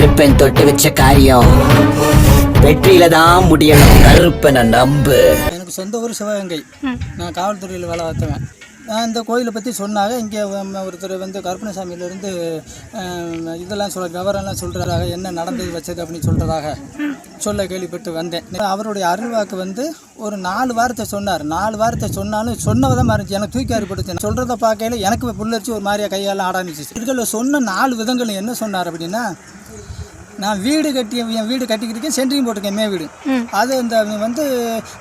கருப்பன் தொட்டு வச்ச காரியம் வெற்றியில தான் முடியணும். கருப்பனை நம்பு. எனக்கு சொந்த ஊர் சிவகங்கை. நான் காவல்துறையில் வேலை பார்த்தவன். நான் இந்த கோயிலை பற்றி சொன்னாங்க. இங்கே ஒருத்தர் வந்து கருப்பணசாமியிலேருந்து இதெல்லாம் விவரம்லாம் சொல்கிறதாக என்ன நடந்தது வச்சது அப்படின்னு சொல்ல கேள்விப்பட்டு வந்தேன். அவருடைய அருள்வாக்கு வந்து ஒரு 4 வாரத்தை சொன்னார். 4 வாரத்தை சொன்னாலும் சொன்னவதான் இருந்துச்சு. எனக்கு தூக்கி அறிப்படுத்தேன். சொல்கிறத பார்க்கையில எனக்கு புல்லரிச்சு ஒரு மாதிரியா கையால் ஆரம்பிச்சிச்சு. இதில் சொன்ன 4 விதங்கள் என்ன சொன்னார் அப்படின்னா, நான் என் வீடு கட்டிக்கிட்டு சென்ட்ரிங் போட்டிருக்கேன், மே வீடு. அது இந்த வந்து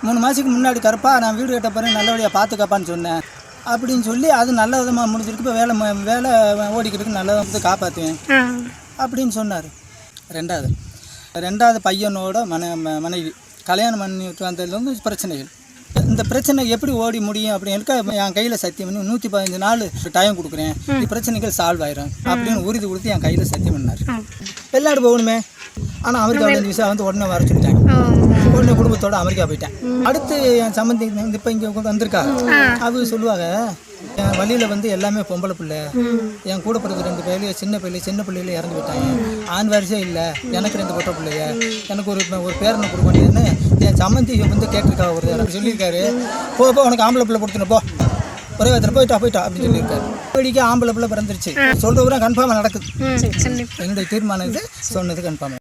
3 மாதத்துக்கு முன்னாடி கருப்பா நான் வீடு கட்ட போகிறேன், நல்லபடியாக பார்த்துக்கப்பான்னு சொன்னேன் அப்படின்னு சொல்லி அது நல்ல விதமாக முடிஞ்சிருக்கு. இப்போ வேலை ஓடிக்கிட்டு நல்ல விதத்தை காப்பாற்றுவேன் அப்படின்னு சொன்னார். ரெண்டாவது பையனோட மனைவி கல்யாணம் பண்ணி விட்டு வந்ததுல வந்து பிரச்சனைகள். இந்த பிரச்சனை எப்படி ஓடி முடியும் அப்படின்னு என் கையில் சத்தியம் பண்ணி 115 நாள் டைம் கொடுக்குறேன், பிரச்சனைகள் சால்வ் ஆயிரும் அப்படின்னு உறுதி கொடுத்து என் கையில் சத்தியம் பண்ணார். வெளிநாடு போகணுமே, ஆனால் அமெரிக்கா 15 விசா வந்து உடனே வர சொல்லிட்டாங்க. உடனே குடும்பத்தோடு அமெரிக்கா போயிட்டேன். அடுத்து என் சம்பந்தி இப்போ இங்கே வந்திருக்காங்க. அவங்க சொல்லுவாங்க, என் வழியில் வந்து எல்லாமே பொம்பளை பிள்ளை, என் கூட பிறகு 2 பிள்ளைகள் சின்ன பிள்ளையில இறந்து போயிட்டாங்க, ஆண் வாரிசே இல்லை, எனக்கு 2 பொட்டை பிள்ளைய, எனக்கு ஒரு பேரனை கொடுக்க வேண்டியதுன்னு என் சம்பந்தி வந்து கேட்டிருக்கா. ஒரு சொல்லியிருக்காரு, போ உனக்கு ஆம்பளை பிள்ளை கொடுத்துன்னு போ, ஒரே விதத்தில் போயிட்டா அப்படின்னு சொல்லியிருக்காரு. இப்படிக்கு ஆம்பளை பிள்ளை பிறந்துருச்சு. சொல்கிறவரை கன்ஃபார்மாக நடக்குது. என்னுடைய தீர்மானம் இது சொன்னது கன்ஃபார்ம்.